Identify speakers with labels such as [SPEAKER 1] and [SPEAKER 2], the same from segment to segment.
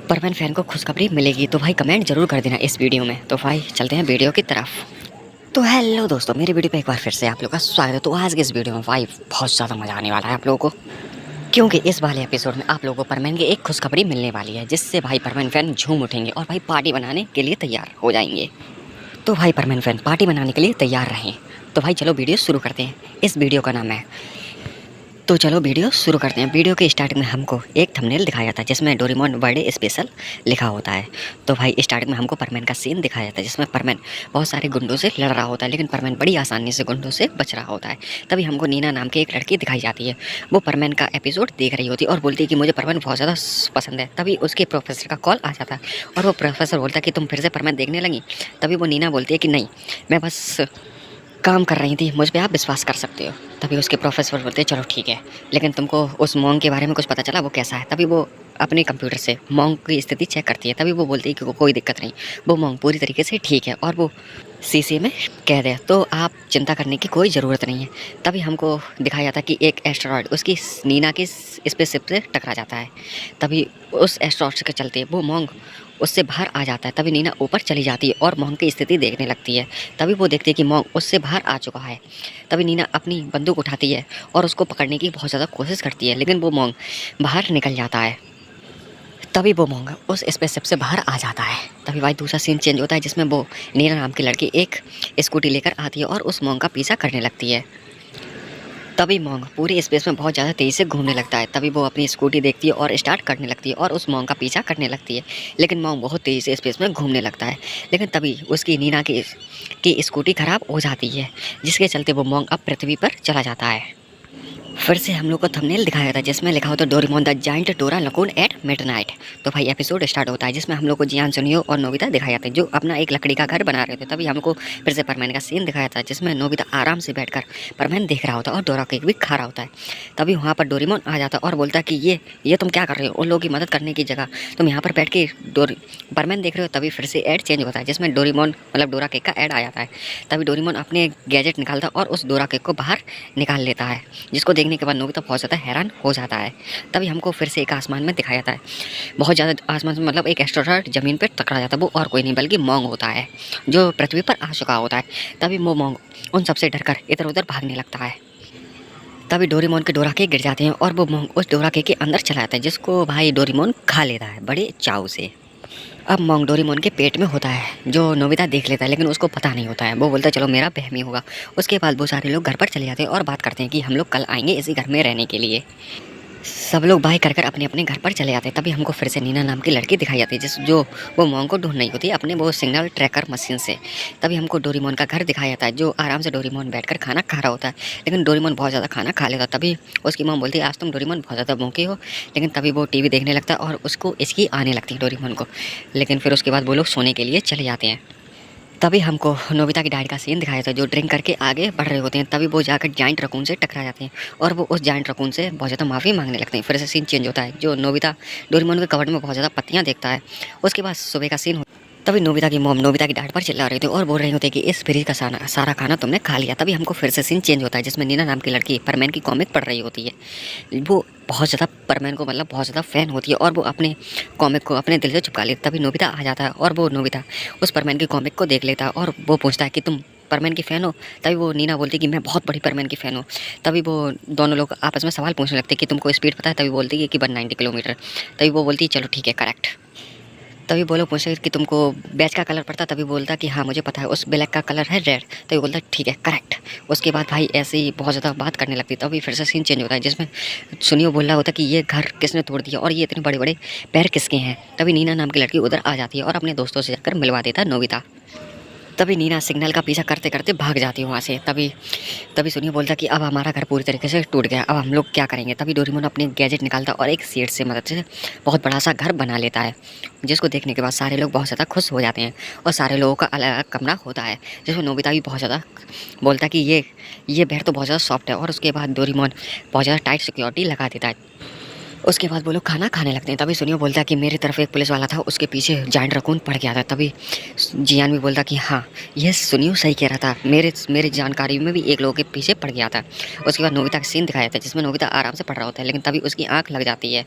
[SPEAKER 1] Parveen fan को खुशखबरी मिलेगी तो भाई कमेंट जरूर कर देना इस वीडियो में। तो भाई चलते हैं वीडियो की तरफ। तो हेलो दोस्तों, मेरी वीडियो पे एक बार फिर से आप लोग का स्वागत है। तो आज के इस वीडियो में भाई बहुत ज़्यादा मज़ा आने वाला है आप लोगों को, क्योंकि इस वाले एपिसोड में आप लोगों को परवीन की एक खुशखबरी मिलने वाली है, जिससे भाई परवीन फैन झूम उठेंगे और भाई पार्टी बनाने के लिए तैयार हो जाएंगे। तो भाई परवीन फैन पार्टी बनाने के लिए तैयार रहें। तो भाई चलो वीडियो शुरू करते हैं। इस वीडियो का नाम है तो चलो वीडियो शुरू करते हैं। वीडियो के स्टार्टिंग में हमको एक थंबनेल दिखाया जाता है जिसमें डोरेमोन बर्थडे स्पेशल लिखा होता है। तो भाई स्टार्टिंग में हमको परवीन का सीन दिखाया जाता है जिसमें परवीन बहुत सारे गुंडों से लड़ रहा होता है, लेकिन परवीन बड़ी आसानी से गुंडों से बच रहा होता है। तभी हमको नीना नाम की एक लड़की दिखाई जाती है। वो परवीन का एपिसोड देख रही होती है और बोलती है कि मुझे परवीन बहुत ज़्यादा पसंद है। तभी उसके प्रोफेसर का कॉल आ जाता है और वो प्रोफेसर बोलता है कि तुम फिर से परवीन देखने लगी। तभी वो नीना बोलती है कि नहीं, मैं बस काम कर रही थी, मुझ पे आप विश्वास कर सकते हो। तभी उसके प्रोफेसर बोलते हैं चलो ठीक है, लेकिन तुमको उस मॉन्ग के बारे में कुछ पता चला, वो कैसा है? तभी वो अपने कंप्यूटर से मॉन्ग की स्थिति चेक करती है। तभी वो बोलती है कि कोई दिक्कत नहीं, वो मॉन्ग पूरी तरीके से ठीक है और वो शीशे में कैद है, तो आप चिंता करने की कोई ज़रूरत नहीं है। तभी हमको दिखाया जाता है कि एक एस्टेरॉयड उसकी नीना की स्पेसशिप से टकरा जाता है। तभी उस एस्टेरॉयड के चलते वो मॉन्ग उससे बाहर आ जाता है। तभी नीना ऊपर चली जाती है और मॉन्ग की स्थिति देखने लगती है। तभी वो देखती है कि मॉन्ग उससे बाहर आ चुका है। तभी नीना अपनी बंदूक उठाती है और उसको पकड़ने की बहुत ज़्यादा कोशिश करती है, लेकिन वो मॉन्ग बाहर निकल जाता है। तभी वो मॉन्ग उस स्पेसशिप से बाहर आ जाता है। तभी भाई दूसरा सीन चेंज होता है जिसमें वो नीना नाम की लड़की एक स्कूटी लेकर आती है और उस मॉन्ग का पीछा करने लगती है। तभी मॉन्ग पूरी स्पेस में बहुत ज़्यादा तेज़ी से घूमने लगता है। तभी वो अपनी स्कूटी देखती है और स्टार्ट करने लगती है और उस मॉन्ग का पीछा करने लगती है, लेकिन मॉन्ग बहुत तेज़ी से स्पेस में घूमने लगता है। लेकिन तभी उसकी नीना की स्कूटी ख़राब हो जाती है, जिसके चलते वो मॉन्ग अब पृथ्वी पर चला जाता है। फिर से हम लोग को थंबनेल दिखाया था जिसमें लिखा होता है डोरेमोन द जायंट डोरा लकून एट मिडनाइट। तो भाई एपिसोड स्टार्ट होता है जिसमें हम लोग को जियान, सुनियो और नोबिता दिखाया जाते हैं जो अपना एक लकड़ी का घर बना रहे थे। तभी हमको फिर से परवीन का सीन दिखाया था जिसमें नोबिता आराम से बैठकर परवीन देख रहा होता है और डोरा केक भी खा रहा होता है। तभी वहाँ पर डोरेमोन आ जाता है और बोलता है कि ये तुम क्या कर रहे हो? उन लोगों की मदद करने की जगह तुम यहाँ पर बैठ के परवीन देख रहे हो। तभी फिर से ऐड चेंज होता है जिसमें डोरेमोन मतलब डोरा केक का ऐड आ जाता है। तभी डोरेमोन अपने गैजेट निकालता है और उस डोरा केक को बाहर निकाल लेता है, जिसको देखने के बाद नोबिता बहुत ज़्यादा हैरान हो जाता है। तभी हमको फिर से एक आसमान में दिखाया जाता है, बहुत ज़्यादा आसमान में मतलब एक एस्टेरॉयड ज़मीन पर टकरा जाता है। वो और कोई नहीं बल्कि मॉन्ग होता है जो पृथ्वी पर आ चुका होता है। तभी वो मॉन्ग उन सबसे डरकर इधर उधर भागने लगता है। तभी डोरेमोन के डोरा केक गिर जाते हैं और वो मॉन्ग उस डोरा केक के अंदर चला जाता है, जिसको भाई डोरेमोन खा लेता है बड़े चाव से। अब मॉन्ग डोरेमोन के पेट में होता है जो नोबिता देख लेता है, लेकिन उसको पता नहीं होता है। वो बोलता है चलो मेरा बहमी होगा। उसके बाद वो सारे लोग घर पर चले जाते हैं और बात करते हैं कि हम लोग कल आएंगे इसी घर में रहने के लिए। सब लोग बाय कर अपने अपने घर पर चले जाते हैं। तभी हमको फिर से नीना नाम की लड़की दिखाई जाती है जो वो मॉन्ग को ढूंढ रही होती है अपने वो सिग्नल ट्रैकर मशीन से। तभी हमको डोरेमोन का घर दिखाया जाता है जो आराम से डोरेमोन बैठकर खाना खा रहा होता है, लेकिन डोरेमोन बहुत ज़्यादा खाना खा लेता है। तभी उसकी मॉम बोलती है आज तुम डोरेमोन बहुत ज़्यादा भूखे हो। लेकिन तभी वो टीवी देखने लगता है और उसको इसकी आने लगती है डोरेमोन को। लेकिन फिर उसके बाद वो लोग सोने के लिए चले जाते हैं। तभी हमको नोबिता की डैडी का सीन दिखाया था जो ड्रिंक करके आगे बढ़ रहे होते हैं। तभी वो जाकर जाइंट रकून से टकरा जाते हैं और वो उस जाइंट रकून से बहुत ज़्यादा माफ़ी मांगने लगते हैं। फिर से सीन चेंज होता है जो नोबिता डोरेमोन के कबर्ड में बहुत ज़्यादा पत्तियाँ देखता है। उसके बाद सुबह का सीन तभी नोबिता की मॉम नोबिता की डांट पर चिल्ला रही थी और बोल रही होती है कि इस फ्रिज का सारा खाना तुमने खा लिया। तभी हमको फिर से सीन चेंज होता है जिसमें नीना नाम की लड़की परवीन की कॉमिक पढ़ रही होती है। वो बहुत ज़्यादा परवीन को मतलब बहुत ज़्यादा फ़ैन होती है और वो अपने कॉमिक को अपने दिल से चिपका लेती। तभी नोबिता आ जाता है और वो नोबिता उस परवीन की कॉमिक को देख लेता है और वो पूछता है कि तुम परवीन की फ़ैन हो? तभी वो नीना बोलती है कि मैं बहुत बड़ी परवीन की फ़ैन हूँ। तभी वो दोनों लोग आपस में सवाल पूछने लगते हैं कि तुमको स्पीड पता है? तभी बोलती है कि 190 किलोमीटर। तभी वो बोलती है चलो ठीक है करेक्ट। तभी वो लोग पूछते कि तुमको बैच का कलर पड़ता? तभी बोलता कि हाँ मुझे पता है, उस ब्लैक का कलर है रेड। तभी बोलता ठीक है करेक्ट। उसके बाद भाई ऐसे ही बहुत ज़्यादा बात करने लगती। तभी फिर से सीन चेंज होता है जिसमें सुनियो बोल रहा होता कि ये घर किसने तोड़ दिया और ये इतने बड़े बड़े पैर किसके हैं। तभी नीना नाम की लड़की उधर आ जाती है और अपने दोस्तों से जाकर मिलवा देता है नोबिता। तभी नीना सिग्नल का पीछा करते करते भाग जाती है वहाँ से। तभी सुनियो बोलता कि अब हमारा घर पूरी तरीके से टूट गया, अब हम लोग क्या करेंगे? तभी डोरेमोन अपने गैजेट निकालता और एक सीट से मदद से बहुत बड़ा सा घर बना लेता है, जिसको देखने के बाद सारे लोग बहुत ज़्यादा खुश हो जाते हैं और सारे लोगों का अलग अलग कमरा होता है, जिसमें नोबिता भी बहुत ज़्यादा बोलता है कि ये बेड तो बहुत ज़्यादा सॉफ्ट है। और उसके बाद डोरेमोन बहुत ज़्यादा टाइट सिक्योरिटी लगा देता है। उसके बाद वो लोग खाना खाने लगते हैं। तभी सुनियो बोलता है कि मेरी तरफ एक पुलिस वाला था, उसके पीछे जाइंट रकून पड़ गया था। तभी जियान भी बोलता कि हाँ ये सुनियो सही कह रहा था, मेरे जानकारी में भी एक लोगों के पीछे पड़ गया था। उसके बाद नोबिता का सीन दिखाया था जिसमें नोबिता आराम से पढ़ रहा होता है, लेकिन तभी उसकी आँख लग जाती है।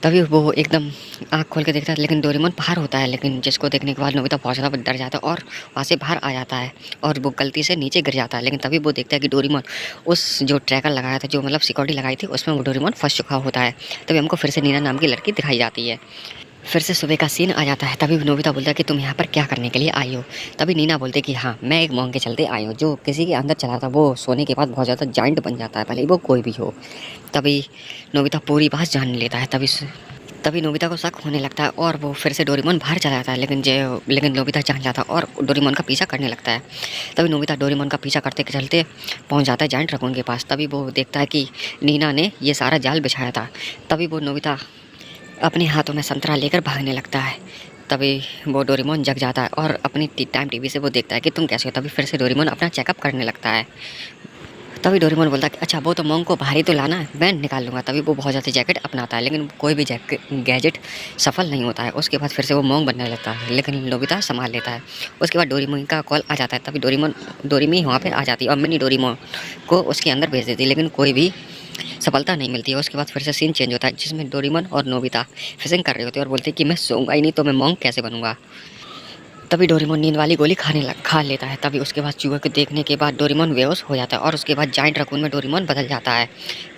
[SPEAKER 1] तभी वो एकदम आँख खोल के देखता है, लेकिन डोरेमोन बाहर होता है, लेकिन जिसको देखने के बाद नोबिता बहुत ज़्यादा डर जाता है और वहाँ से बाहर आ जाता है और वो गलती से नीचे गिर जाता है। लेकिन तभी वो देखता है कि डोरेमोन उस जो ट्रैकर लगाया था, जो मतलब सिक्योरिटी लगाई थी, उसमें वो डोरेमोन फंस चुका होता है। तभी हमको फिर से नीना नाम की लड़की दिखाई जाती है। फिर से सुबह का सीन आ जाता है। तभी नोबिता बोलता है कि तुम यहाँ पर क्या करने के लिए आई हो। तभी नीना बोलते कि हाँ, मैं एक मॉन्क के चलते आई हूँ। जो किसी के अंदर चला था वो सोने के बाद बहुत ज़्यादा जाइंट बन जाता है, भले वो कोई भी हो। तभी नोबिता पूरी बात जान लेता है। तभी नोबिता को शक होने लगता है और वो फिर से डोरेमोन बाहर चला जाता है, लेकिन नोबिता जान जाता है और डोरेमोन का पीछा करने लगता है। तभी नोबिता डोरेमोन का पीछा करते चलते पहुंच जाता है जाइंट रकून के पास। तभी वो देखता है कि नीना ने ये सारा जाल बिछाया था। तभी वो नोबिता अपने हाथों में संतरा लेकर भागने लगता है। तभी वो डोरेमोन जग जाता है और अपनी टाइम टीवी से वो देखता है कि तुम कैसे हो। तभी फिर से डोरेमोन अपना चेकअप करने लगता है। तभी डोरेमोन बोलता है कि अच्छा, वो तो मोंग को बाहर ही तो लाना है, मैं निकाल लूँगा। तभी वो बहुत ज़्यादा जैकेट अपनाता है, लेकिन कोई भी गैजेट सफल नहीं होता है। उसके बाद फिर से वो मोंग बनने लगता है, लेकिन नोबिता संभाल लेता है। उसके बाद डोरेमोन का कॉल आ जाता है। तभी डोरेमी वहाँ पर आ जाती है और मिनी डोरेमोन को उसके अंदर भेज देती है, लेकिन कोई भी सफलता नहीं मिलती है। उसके बाद फिर से सीन चेंज होता है, जिसमें डोरेमोन और नोबिता फिशिंग कर रहे होते हैं और बोलते हैं कि मैं सोऊंगा ही नहीं तो मैं मोंग कैसे बनूंगा। तभी डोरेमोन नींद वाली गोली खा लेता है। तभी उसके बाद चूहे को देखने के बाद डोरेमोन बेहोश हो जाता है और उसके बाद जाइंट रकून में डोरेमोन बदल जाता है।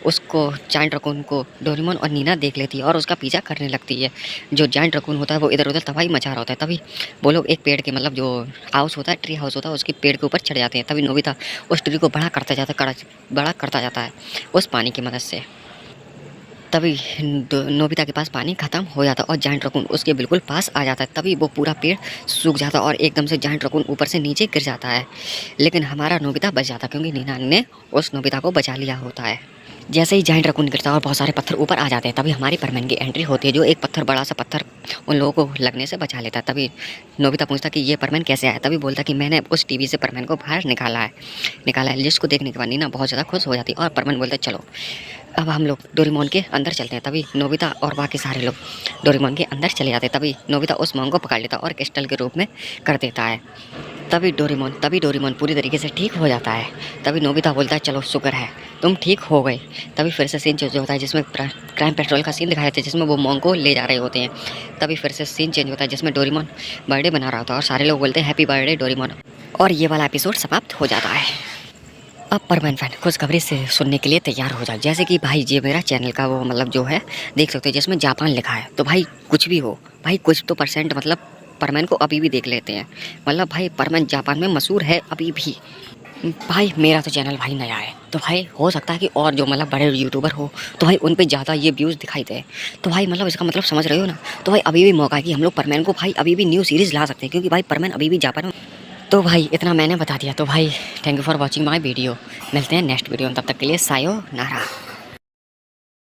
[SPEAKER 1] उसको जाइंट रकून को डोरेमोन और नीना देख लेती है और उसका पीछा करने लगती है। जो जाइंट रकून होता है वो इधर उधर तबाही मचा रहा होता है। तभी वो लोग एक पेड़ के मतलब जो हाउस होता है, ट्री हाउस होता है, उसके पेड़ के ऊपर चढ़ जाते हैं। तभी नोबिता उस ट्री को बड़ा करता जाता है उस पानी की मदद से। तभी नोबिता के पास पानी ख़त्म हो जाता है और जाइंट रकून उसके बिल्कुल पास आ जाता है। तभी वो पूरा पेड़ सूख जाता है और एकदम से जाइंट रकून ऊपर से नीचे गिर जाता है। लेकिन हमारा नोबिता बच जाता है, क्योंकि नीना ने उस नोबिता को बचा लिया होता है। जैसे ही जाइंट रकून गिरता है और बहुत सारे पत्थर ऊपर आ जाते हैं, तभी हमारी परमैन की एंट्री होती है, जो एक बड़ा सा पत्थर उन लोगों को लगने से बचा लेता है। तभी नोबिता पूछता कि ये परमैन कैसे आया। तभी बोलता कि मैंने उस टीवी से परमैन को बाहर निकाला है। जिसको देखने के बाद नीना बहुत ज़्यादा खुश हो जाती है और परमैन बोलता है चलो अब हम लोग डोरेमोन के अंदर चलते हैं। तभी नोबिता और बाकी सारे लोग डोरेमोन के अंदर चले जाते हैं। तभी नोबिता उस मोंग को पकड़ लेता है और क्रिस्टल के रूप में कर देता है। तभी डोरेमोन पूरी तरीके से ठीक हो जाता है। तभी नोबिता बोलता है चलो शुक्र है तुम ठीक हो गए। तभी फिर से सीन चेंज होता है, जिसमें क्राइम पेट्रोल का सीन दिखाया जाता है, जिसमें वो मोंग को ले जा रहे होते हैं। तभी फिर से सीन चेंज होता है, जिसमें डोरेमोन बर्थडे बना रहा होता है और सारे लोग बोलते हैं हैप्पी बर्थडे डोरेमोन। और ये वाला एपिसोड समाप्त हो जाता है। अब परमानेंट फैन खुशखबरी से सुनने के लिए तैयार हो जाए। जैसे कि भाई ये मेरा चैनल का वो मतलब जो है देख सकते हो, जिसमें जापान लिखा है। तो भाई कुछ भी हो, भाई कुछ तो परसेंट मतलब परमैन को अभी भी देख लेते हैं। मतलब भाई परमैन जापान में मशहूर है अभी भी। भाई मेरा तो चैनल भाई नया है, तो भाई हो सकता है कि और जो मतलब बड़े यूट्यूबर हो तो भाई उन पे ज़्यादा ये व्यूज़ दिखाई दे। तो भाई मतलब इसका मतलब समझ रहे हो ना। तो भाई अभी भी मौका है कि हम लोग परमैन को भाई अभी भी न्यू सीरीज़ ला सकते हैं, क्योंकि भाई परमैन अभी भी जापान में। तो भाई इतना मैंने बता दिया। तो भाई thank you for watching my video. मिलते हैं नेक्स्ट वीडियो में, तब तक के लिए सायोनारा।